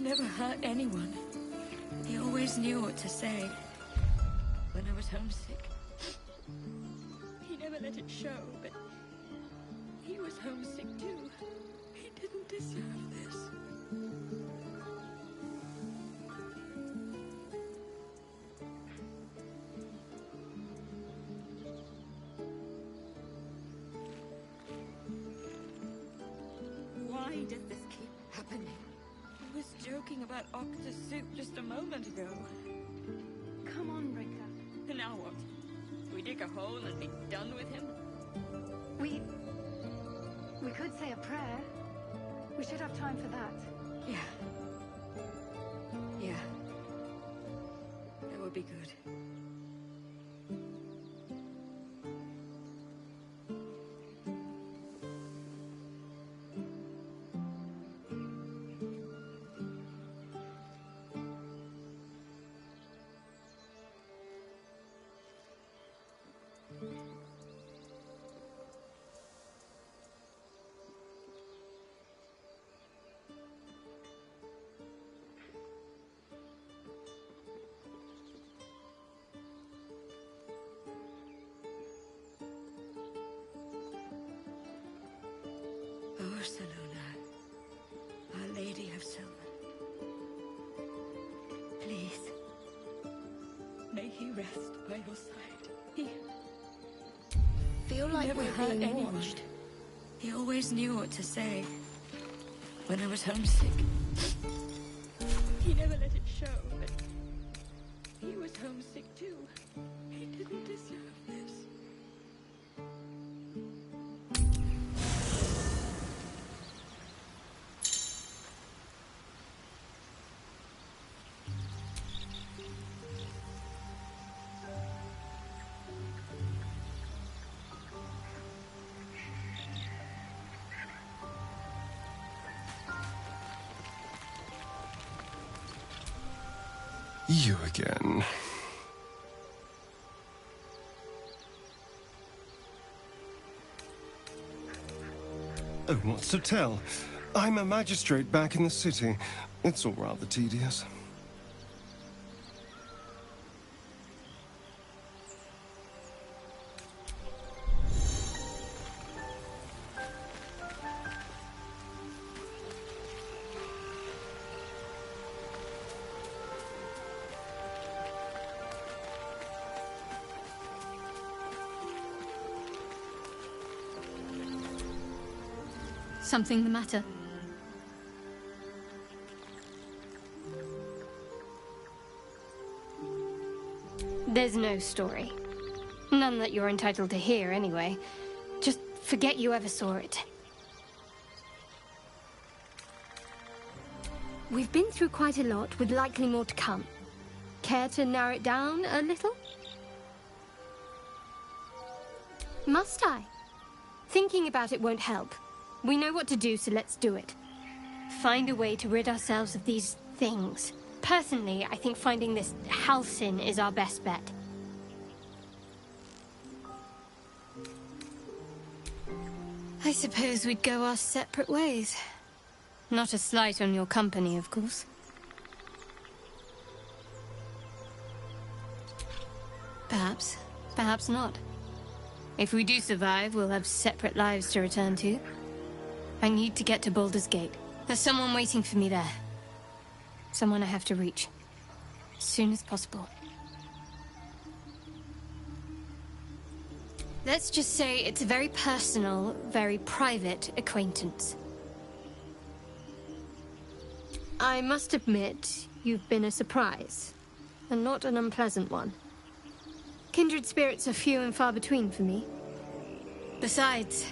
never hurt anyone. He always knew what to say. When I was homesick, he never let it show, but he was homesick too. He didn't deserve this. Why does this keep happening? I was joking about octopus soup just a moment ago. Come on, Rika. And now what? We dig a hole and be done with him? We could say a prayer. We should have time for that. Yeah. Yeah. That would be good. Barcelona, Our Lady of Silver. Please, may he rest by your side. He Feel like never we're hurt being anyone. watched. He always knew what to say. When I was homesick, he never let it show, but he was homesick too. He didn't deserve this. You again. Oh, what's to tell? I'm a magistrate back in the city. It's all rather tedious. Something the matter? There's no story. None that you're entitled to hear, anyway. Just forget you ever saw it. We've been through quite a lot, with likely more to come. Care to narrow it down a little? Must I? Thinking about it won't help. We know what to do, so let's do it. Find a way to rid ourselves of these things. Personally, I think finding this Halcyon is our best bet. I suppose we'd go our separate ways. Not a slight on your company, of course. Perhaps. Perhaps not. If we do survive, we'll have separate lives to return to. I need to get to Baldur's Gate. There's someone waiting for me there. Someone I have to reach. As soon as possible. Let's just say it's a very personal, very private acquaintance. I must admit, you've been a surprise. And not an unpleasant one. Kindred spirits are few and far between for me. Besides,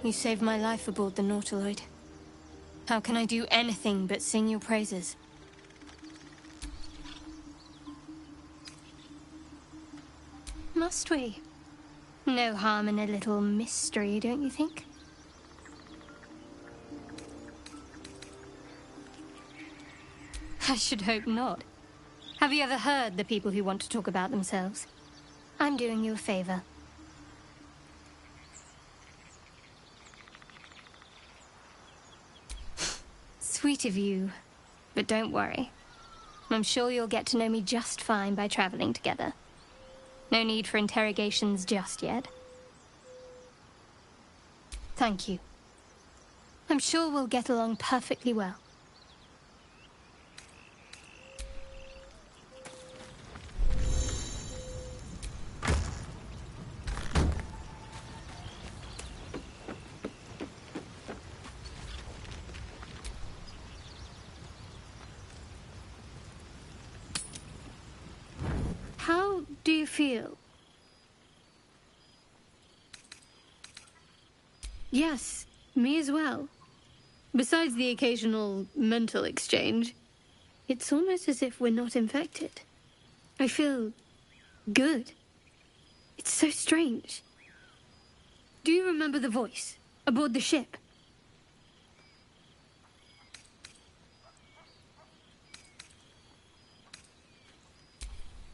you saved my life aboard the Nautiloid. How can I do anything but sing your praises? Must we? No harm in a little mystery, don't you think? I should hope not. Have you ever heard the people who want to talk about themselves? I'm doing you a favor. Sweet of you, But don't worry. I'm sure you'll get to know me just fine by traveling together. No need for interrogations just yet. Thank you. I'm sure we'll get along perfectly well. How do you feel? Yes, me as well. Besides the occasional mental exchange, it's almost as if we're not infected. I feel good. It's so strange. Do you remember the voice aboard the ship?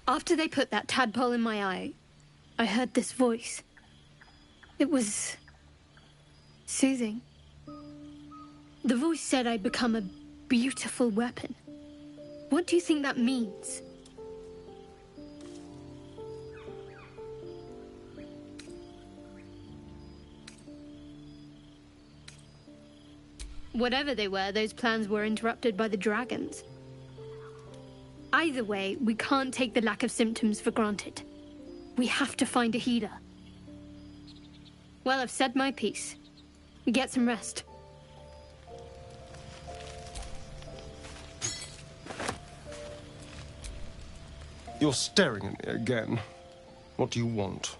After they put that tadpole in my eye, I heard this voice. It was soothing. The voice said I'd become a beautiful weapon. What do you think that means? Whatever they were, those plans were interrupted by the dragons. Either way, we can't take the lack of symptoms for granted. We have to find a healer. Well, I've said my piece. Get some rest. You're staring at me again. What do you want?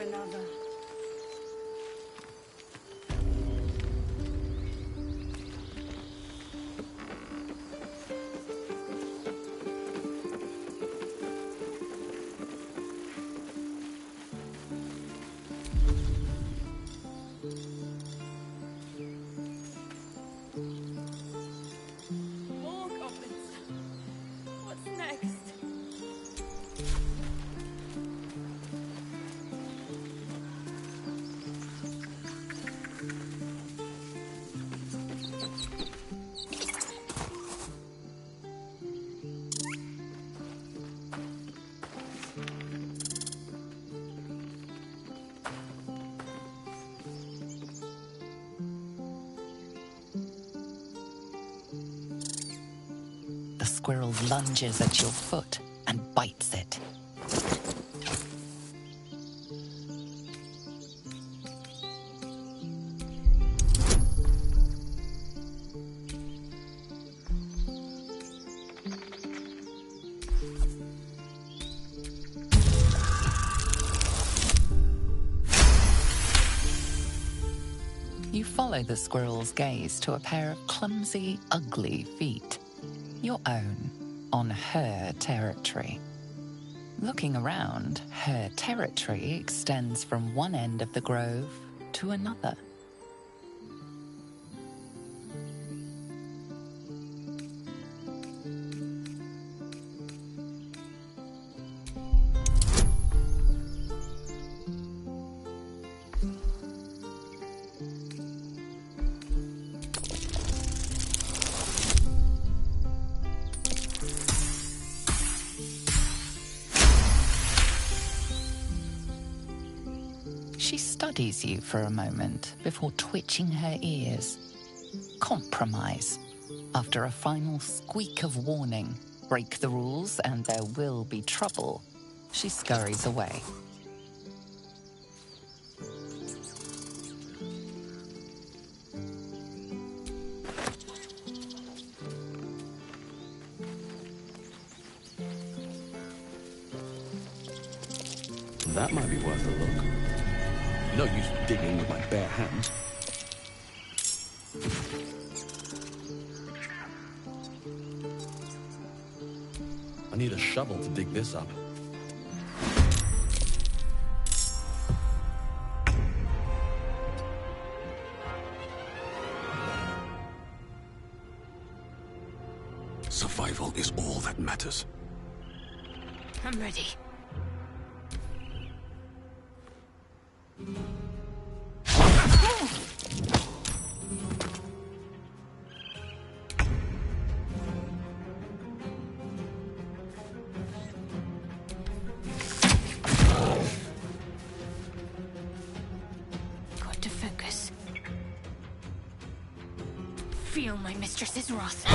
another. More goblins. What's next? The squirrel lunges at your foot and bites it. You follow the squirrel's gaze to a pair of clumsy, ugly feet. Your own, on her territory. Looking around, her territory extends from one end of the grove to another. She studies you for a moment before twitching her ears. Compromise. After a final squeak of warning, break the rules and there will be trouble, she scurries away. That might be worth a look. No use digging with my bare hands. I need a shovel to dig this up. Survival is all that matters. I'm ready. Got to focus. Feel my mistress's wrath.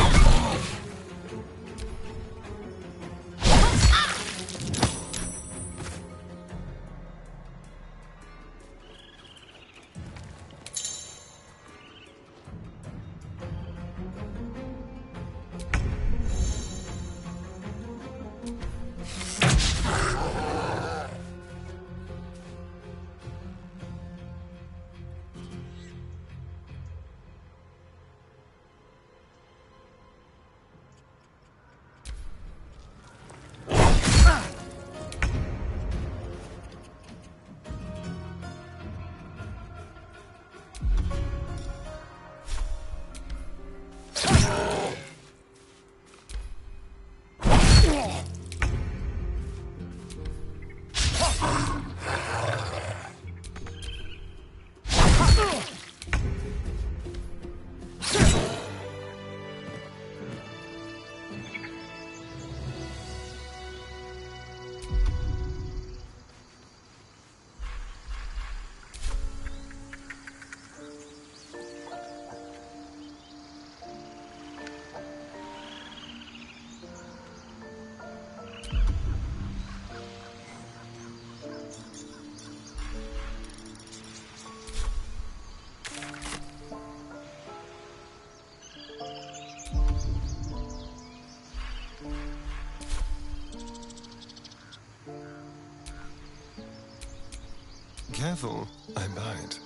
Careful, I bite.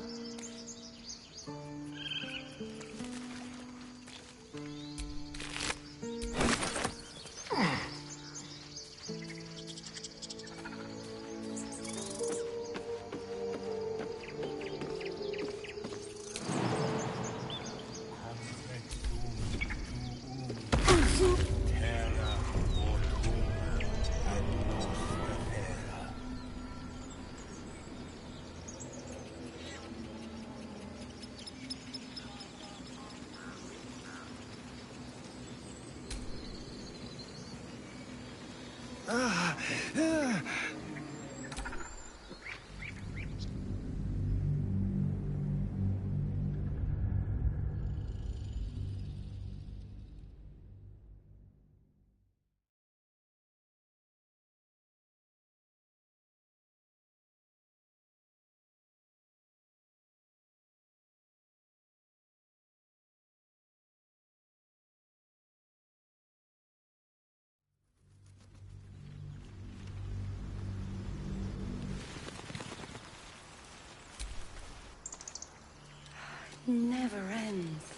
Never ends.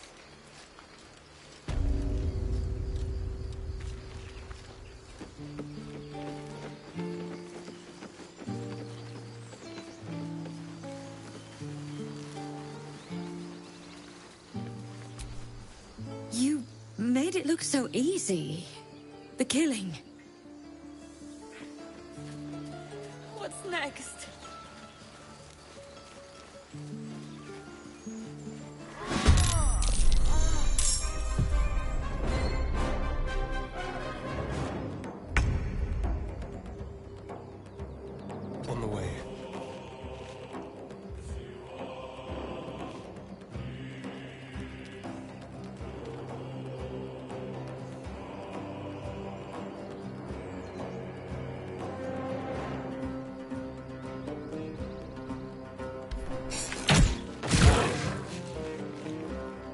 You made it look so easy. The killing. What's next? On the way.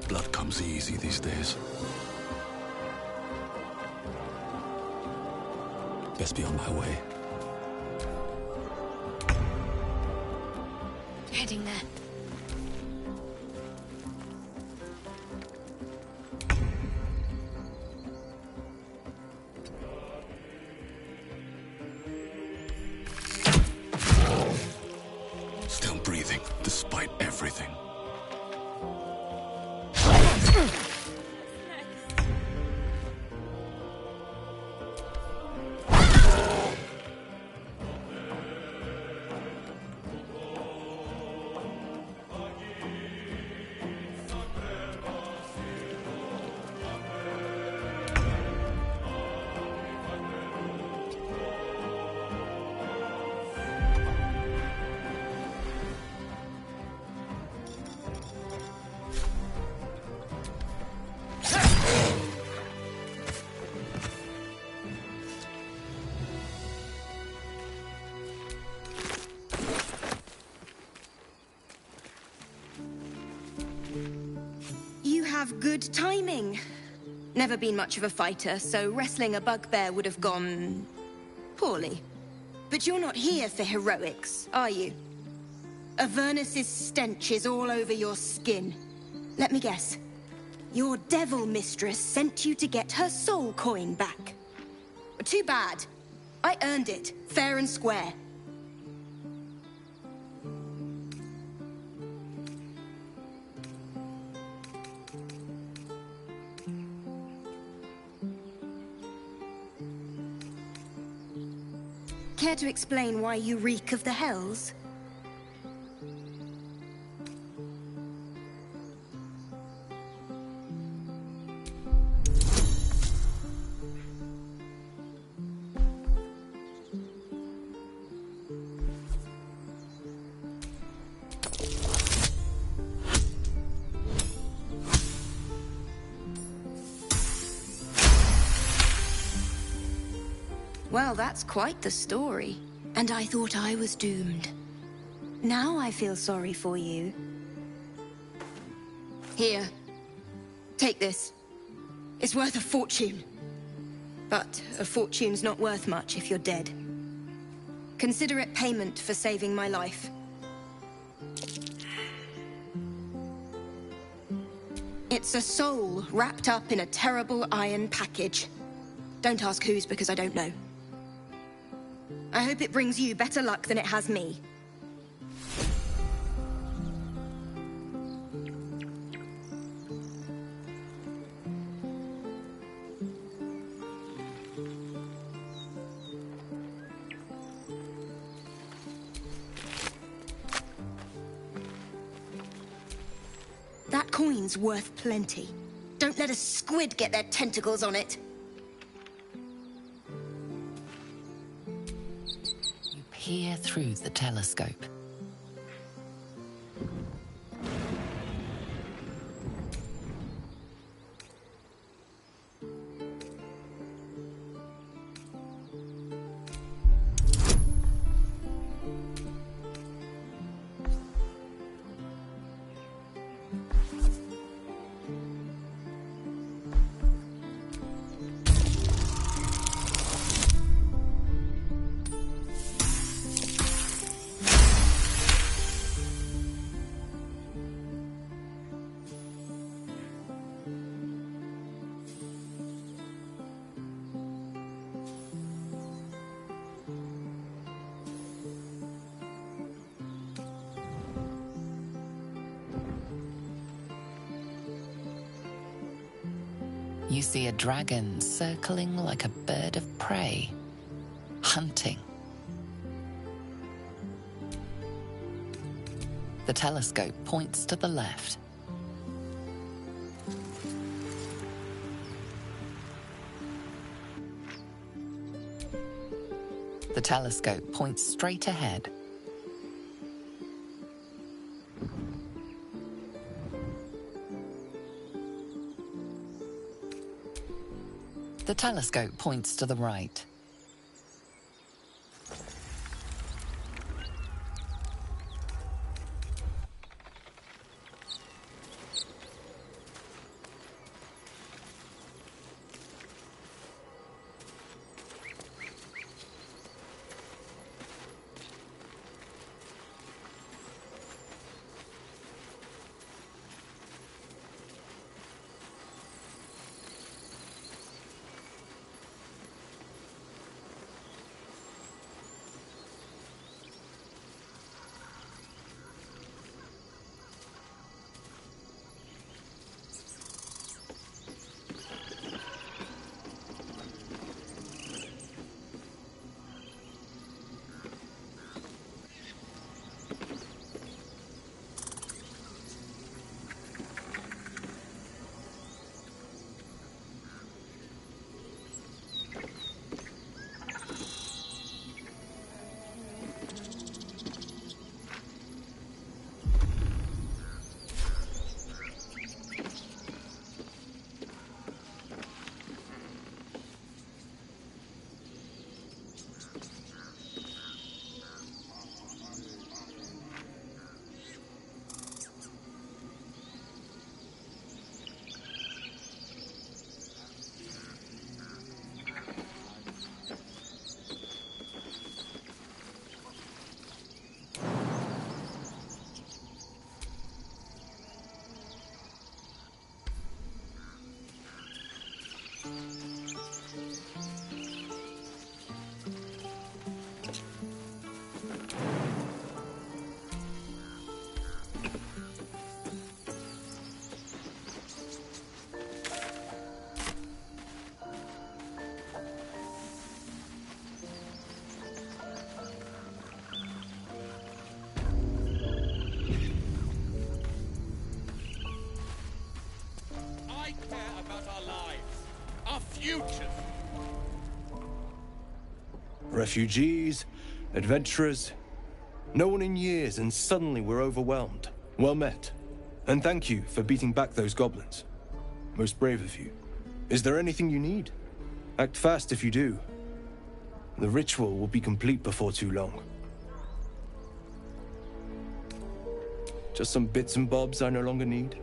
Blood comes easy these days. Best be on my way. Heading there. Still breathing, despite everything. You have good timing. Never been much of a fighter, so wrestling a bugbear would have gone poorly. But you're not here for heroics, are you? Avernus's stench is all over your skin. Let me guess. Your devil mistress sent you to get her soul coin back. Too bad. I earned it, fair and square. Care to explain why you reek of the hells? Well, that's quite the story. And I thought I was doomed. Now I feel sorry for you. Here. Take this. It's worth a fortune. But a fortune's not worth much if you're dead. Consider it payment for saving my life. It's a soul wrapped up in a terrible iron package. Don't ask whose, because I don't know. I hope it brings you better luck than it has me. That coin's worth plenty. Don't let a squid get their tentacles on it. You peer through the telescope. You see a dragon circling like a bird of prey, hunting. The telescope points to the left. The telescope points straight ahead. The telescope points to the right. Refugees, adventurers, no one in years, and suddenly we're overwhelmed. Well met. And thank you for beating back those goblins. Most brave of you. Is there anything you need? Act fast if you do. The ritual will be complete before too long. Just some bits and bobs I no longer need.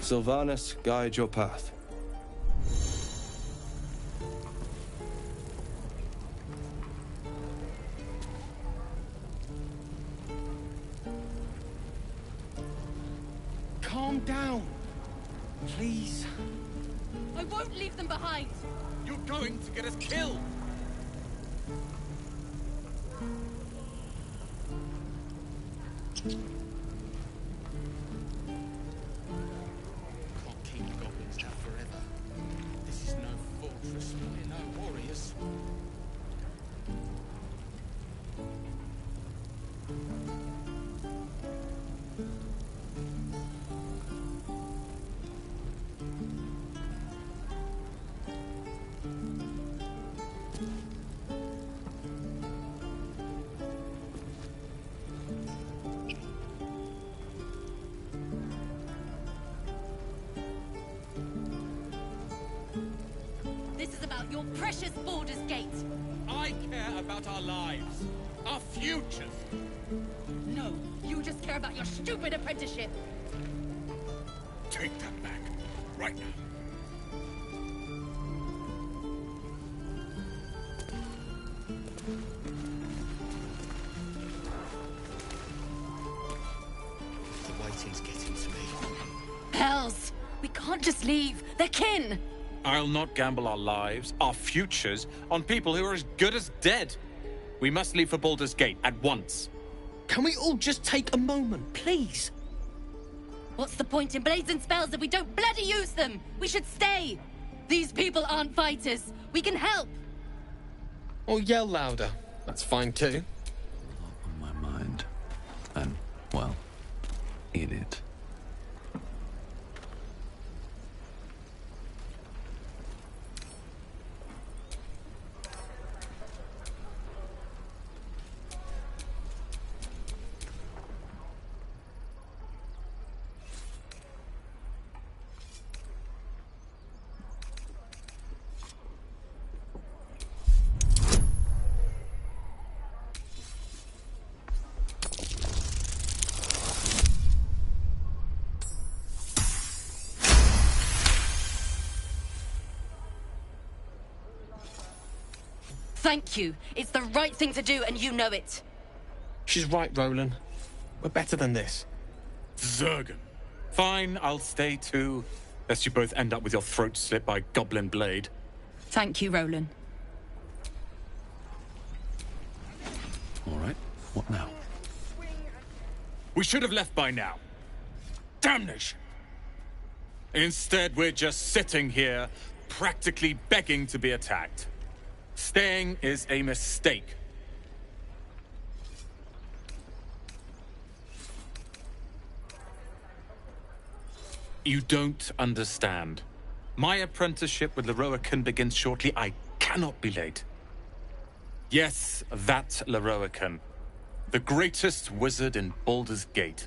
Sylvanus, guide your path. Calm down. Please. I won't leave them behind. You're going to get us killed. Can't keep the goblins out forever. This is no fortress. We're no warriors. This is about your precious Baldur's Gate. I care about our lives, our futures. No, you just care about your stupid apprenticeship. Take that back, right now. The waiting's getting to me. Hells! We can't just leave. They're kin! I'll not gamble our lives, our futures, on people who are as good as dead. We must leave for Baldur's Gate at once. Can we all just take a moment, please? What's the point in blades and spells if we don't bloody use them? We should stay! These people aren't fighters. We can help! Or yell louder. That's fine too. On my mind. And, well, in it. Thank you. It's the right thing to do, and you know it. She's right, Roland. We're better than this. Zergan. Fine, I'll stay too. Lest you both end up with your throat slit by Goblin Blade. Thank you, Roland. All right, what now? We should have left by now. Damnation! Instead, we're just sitting here, practically begging to be attacked. Staying is a mistake. You don't understand. My apprenticeship with Leroican begins shortly. I cannot be late. Yes, that Leroican. The greatest wizard in Baldur's Gate.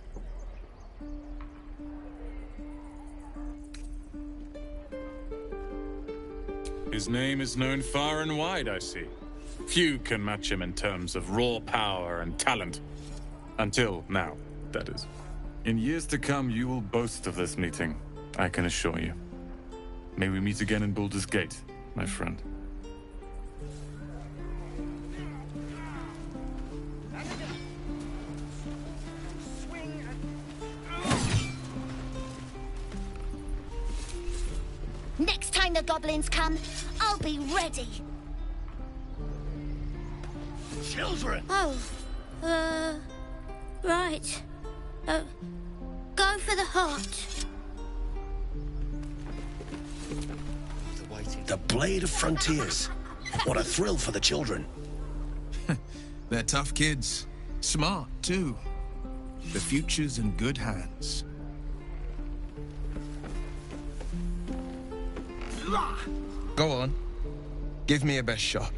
His name is known far and wide, I see. Few can match him in terms of raw power and talent. Until now, that is. In years to come, you will boast of this meeting, I can assure you. May we meet again in Baldur's Gate, my friend. Next time the goblins come, I'll be ready. Children! Oh, right. Go for the heart. The Blade of Frontiers. What a thrill for the children. They're tough kids. Smart, too. The future's in good hands. Go on. Give me a best shot.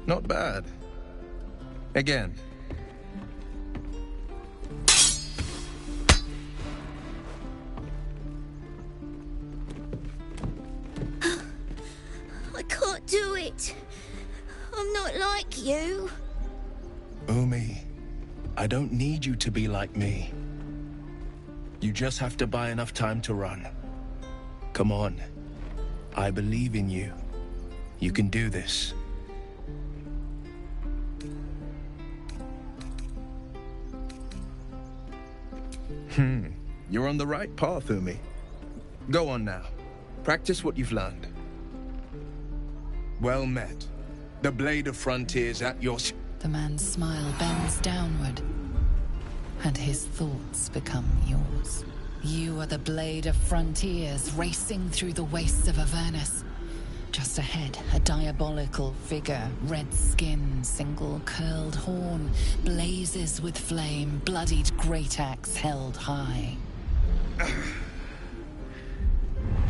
Not bad. Again. I can't do it. I'm not like you. Umi, I don't need you to be like me. You just have to buy enough time to run. Come on. I believe in you. You can do this. You're on the right path, Umi. Go on now. Practice what you've learned. Well met. The Blade of Frontiers at your... The man's smile bends downward, and his thoughts become yours. You are the Blade of Frontiers, racing through the wastes of Avernus. Just ahead, a diabolical figure, red skin, single curled horn, blazes with flame, bloodied great axe held high.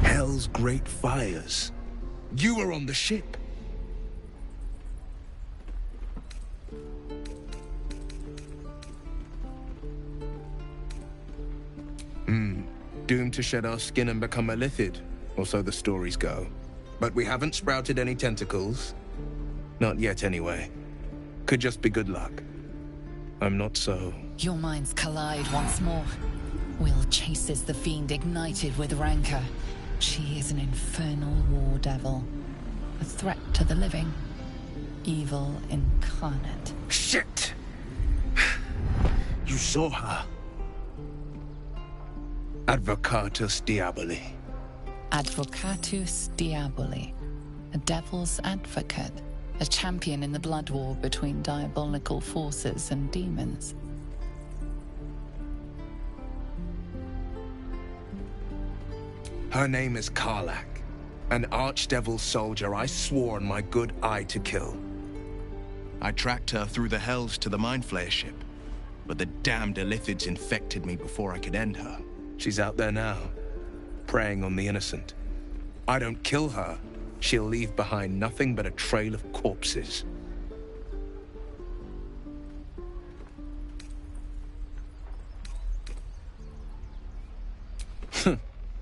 Hell's great fires. You were on the ship. Doomed to shed our skin and become a lithid, or so the stories go. But we haven't sprouted any tentacles. Not yet, anyway. Could just be good luck. I'm not so... Your minds collide once more. Will chases the fiend ignited with rancor. She is an infernal war devil. A threat to the living. Evil incarnate. Shit! You saw her. Advocatus Diaboli. Advocatus Diaboli. A devil's advocate. A champion in the blood war between diabolical forces and demons. Her name is Karlach. An archdevil soldier I swore on my good eye to kill. I tracked her through the hells to the Mind Flayer ship, but the damned Illithids infected me before I could end her. She's out there now, preying on the innocent. I don't kill her, she'll leave behind nothing but a trail of corpses.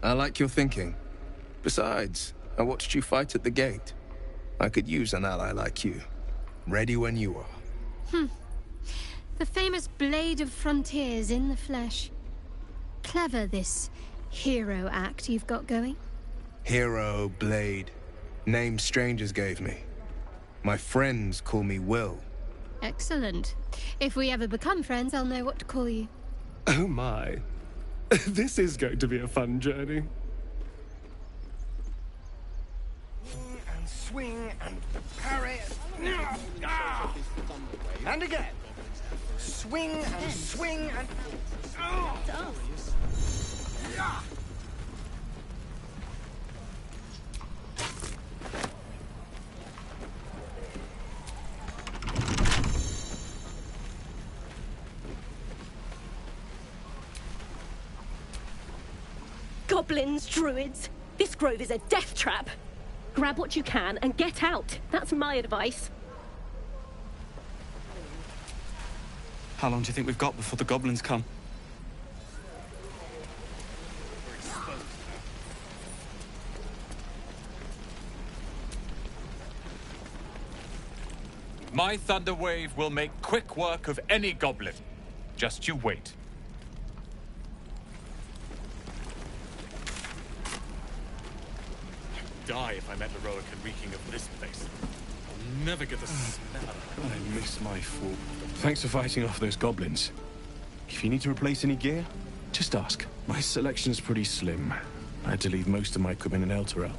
I like your thinking. Besides, I watched you fight at the gate. I could use an ally like you. Ready when you are. The famous Blade of Frontiers in the flesh. Clever, this hero act you've got going. Hero, Blade. Names strangers gave me. My friends call me Will. Excellent. If we ever become friends, I'll know what to call you. Oh my. This is going to be a fun journey. And swing and parry. And again. Swing and swing and... Goblins, druids. This grove is a death trap. Grab what you can and get out. That's my advice. How long do you think we've got before the goblins come? My thunder wave will make quick work of any goblin. Just you wait. I'd die if I met Heroic and reeking of this place. I'll never get the smell. I miss my fall. Thanks for fighting off those goblins. If you need to replace any gear, just ask. My selection's pretty slim. I had to leave most of my equipment in Elturel.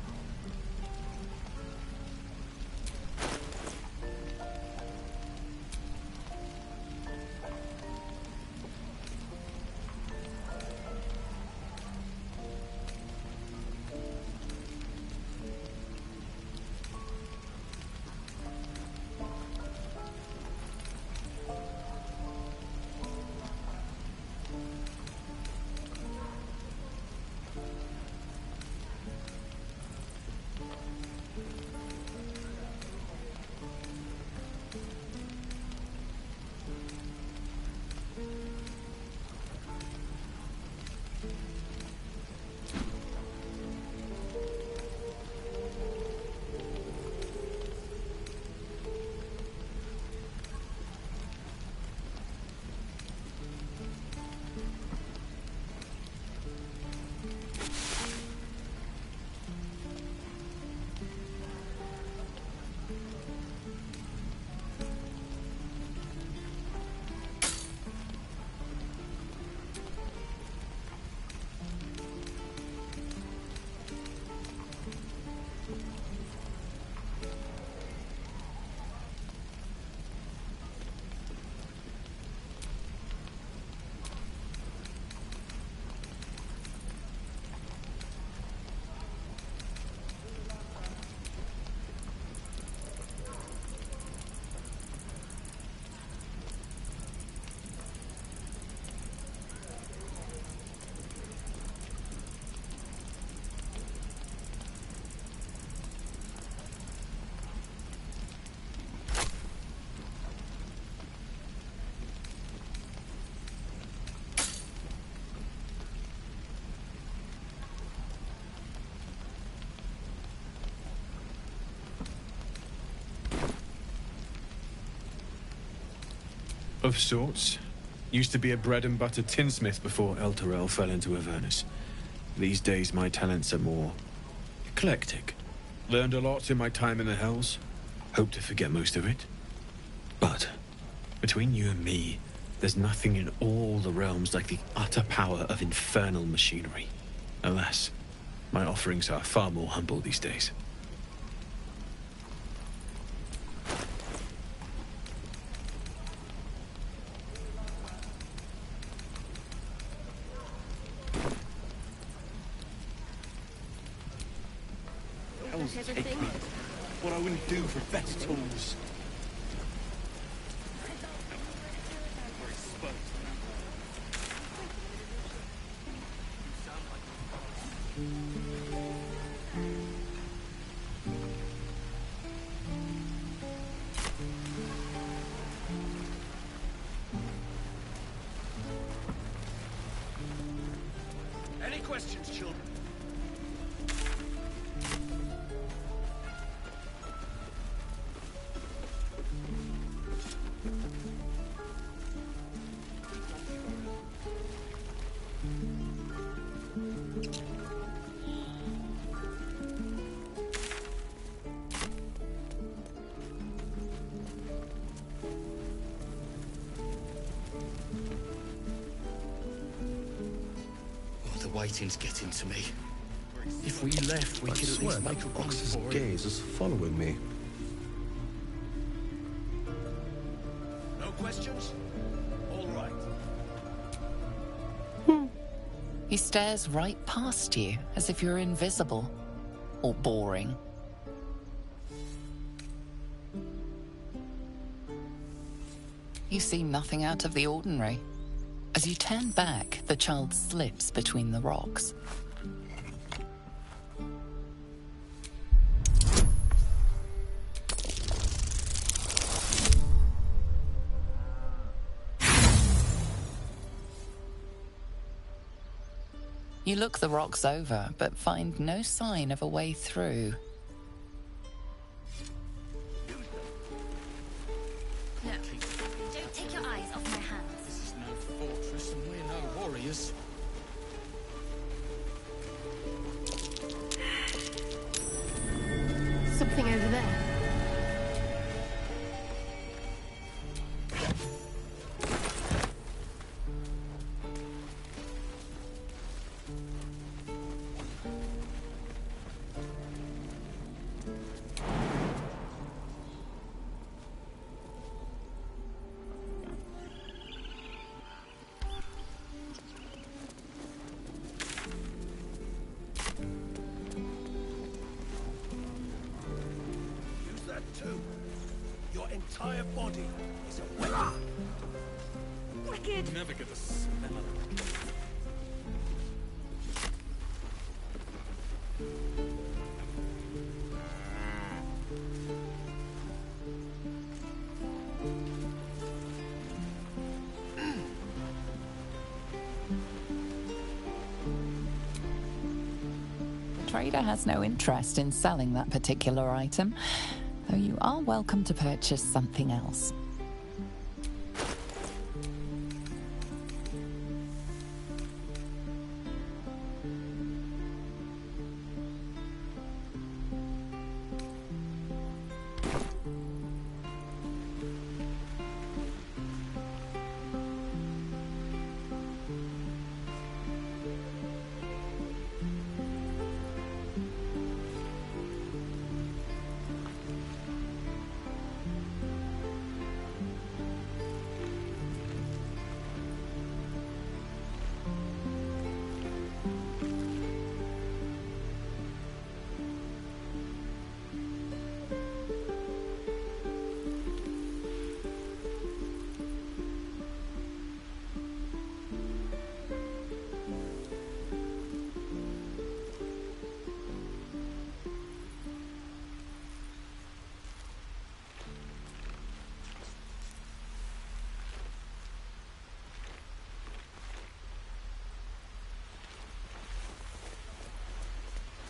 Of sorts. Used to be a bread-and-butter tinsmith before Elturel fell into Avernus. These days, my talents are more eclectic. Learned a lot in my time in the Hells. Hope to forget most of it. But, between you and me, there's nothing in all the realms like the utter power of infernal machinery. Alas, my offerings are far more humble these days. What I wouldn't do for better tools. Any questions, children? Waiting's getting to me. If we left, we could at least make a run Ox's for it. gaze is following me. No questions? All right. He stares right past you, as if you're invisible. Or boring. You see nothing out of the ordinary. As you turn back, the child slips between the rocks. You look the rocks over, but find no sign of a way through. No, don't take your eyes off my hands. This is no fortress and we're no warriors. Something over there. Your entire body is a weapon. Wicked! Never get the smell of it. The trader has no interest in selling that particular item, though you are welcome to purchase something else.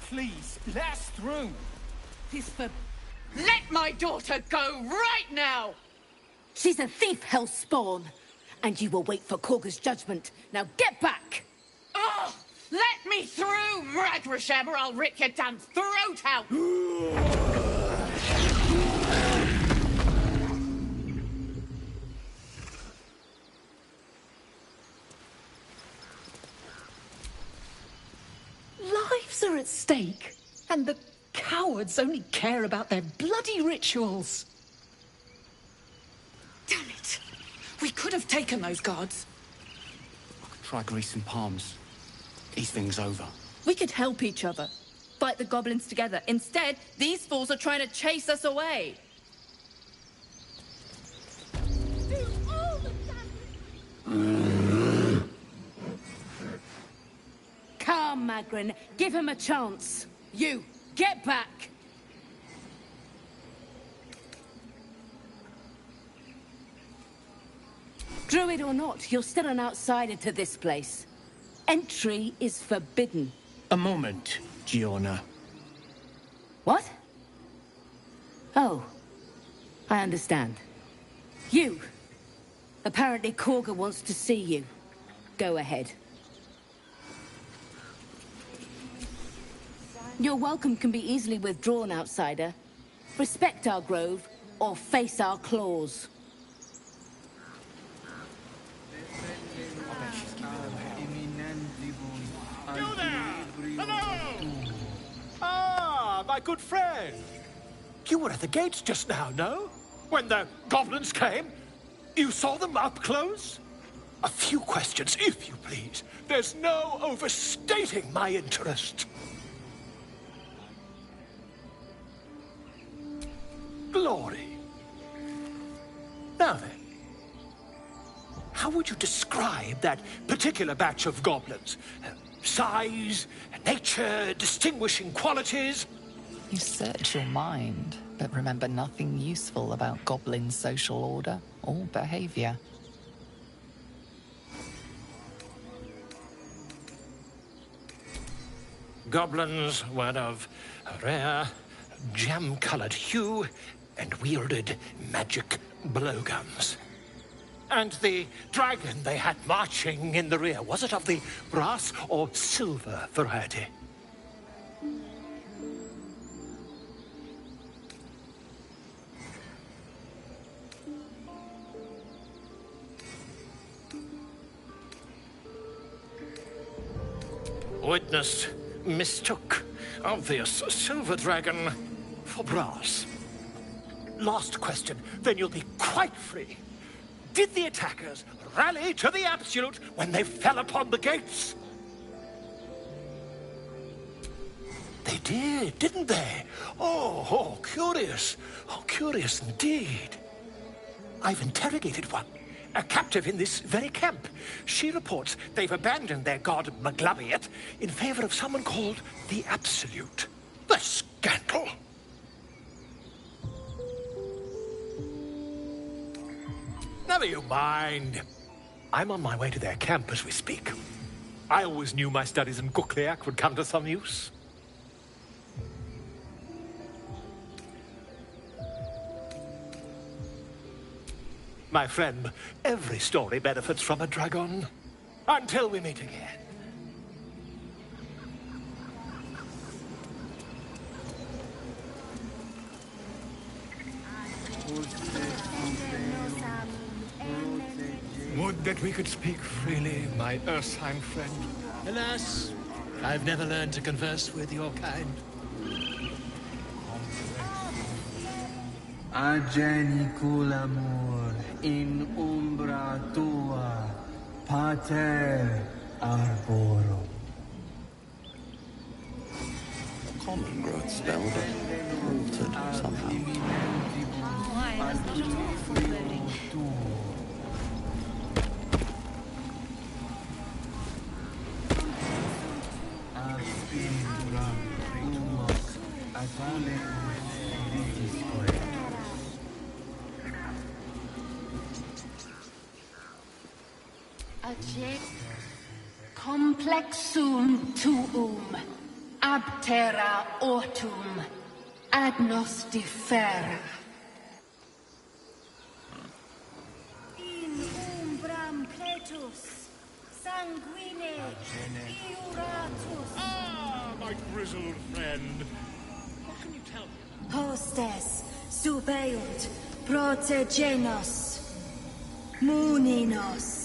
Please, blast through. This for... Let my daughter go right now! She's a thief, hellspawn. And you will wait for Korga's judgment. Now get back! Oh! Let me through, Mragrasham, or I'll rip your damn throat out! Lives are at stake, and the cowards only care about their bloody rituals. Damn it! We could have taken those guards. Try greasing palms. Ease things over. We could help each other. Fight the goblins together. Instead, these fools are trying to chase us away. Calm, Magrin. Give him a chance. You, get back! Druid or not, you're still an outsider to this place. Entry is forbidden. A moment, Giona. What? Oh, I understand. You! Apparently Korga wants to see you. Go ahead. Your welcome can be easily withdrawn, outsider. Respect our grove, or face our claws. You there! Hello! Ah, my good friend. You were at the gates just now, no? When the goblins came? You saw them up close? A few questions, if you please. There's no overstating my interest. Glory. Now then, how would you describe that particular batch of goblins? Size, nature, distinguishing qualities? You search your mind, but remember nothing useful about goblin social order or behavior. Goblins were of a rare, jam-colored hue and wielded magic blowguns. And the dragon they had marching in the rear, was it of the brass or silver variety? Witness mistook obvious silver dragon for brass. Last question, then you'll be quite free. Did the attackers rally to the Absolute when they fell upon the gates? They did, didn't they? Oh, curious. Oh, curious indeed. I've interrogated one, a captive in this very camp. She reports they've abandoned their god Maglabiet in favor of someone called the Absolute. The scandal! Never you mind. I'm on my way to their camp as we speak. I always knew my studies in Gukliak would come to some use. My friend, every story benefits from a dragon. Until we meet again. Would that we could speak freely, my Ursine friend. Alas, I've never learned to converse with your kind. Agenicul amor in umbra tua, pater arborum. Common growth spell, but altered somehow. Why? That's not at all foreboding. Complexum tuum, ab terra ortum, ad nos differa. In umbram pletus, sanguine, iuratus. Ah, my grizzled friend. What can you tell me? Hostes, subeunt, protegenos, muninos.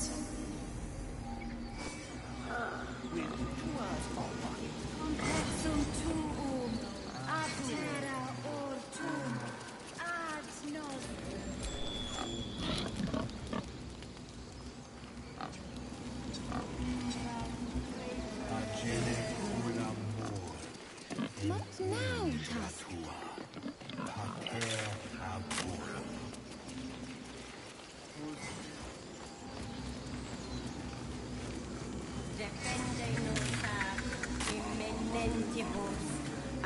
Complexum tuum, ad terra ortum, ad nos. What now, Tusk?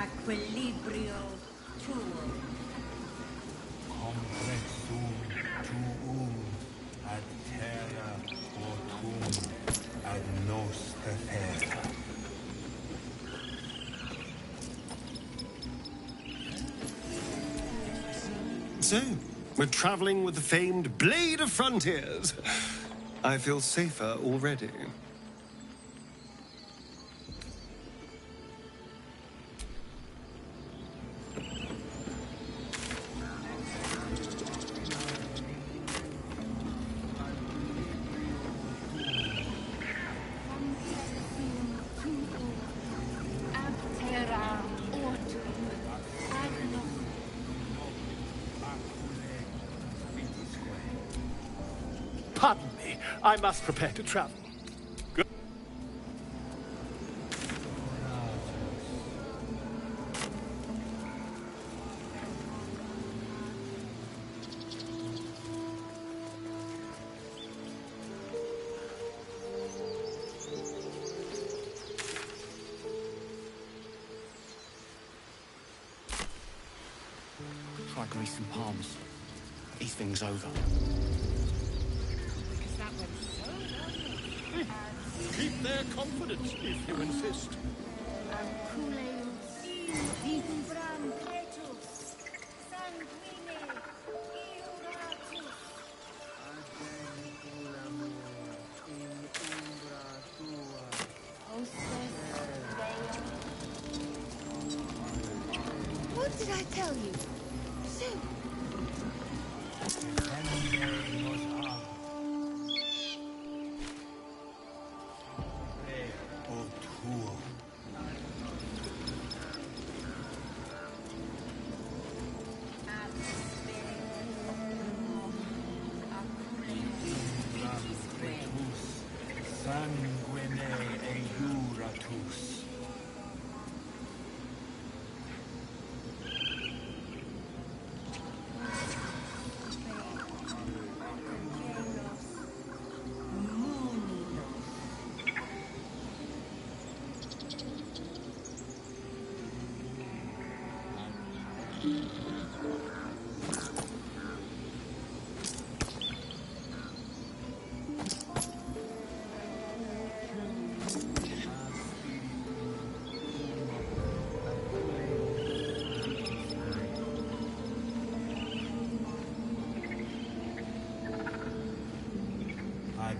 Equilibrio tuum. Complexum tuum, ad terra ortum, ad nos defera. So, we're traveling with the famed Blade of Frontiers. I feel safer already. Pardon me, I must prepare to travel. Good. Try greasing palms. These things over. Keep their confidence if you insist. What did I tell you? Shoot!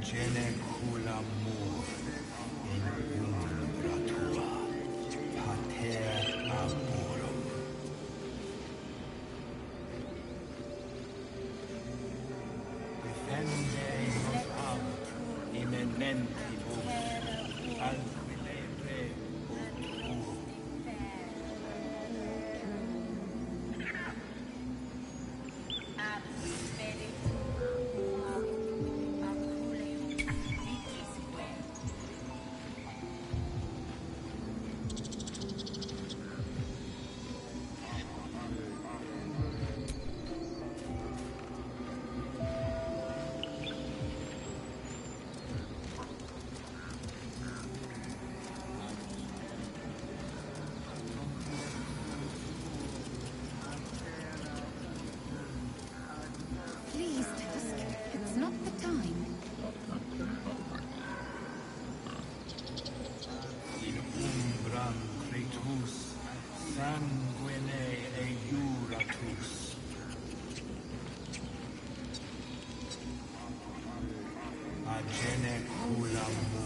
Gene cula mur in umbra tua, pater arborum. Defende nos aut, imenentibus, anquilere tuo. Please, Tusk. It's not the time. In umbram cretus, sanguine eiuratus. Agene cula mur.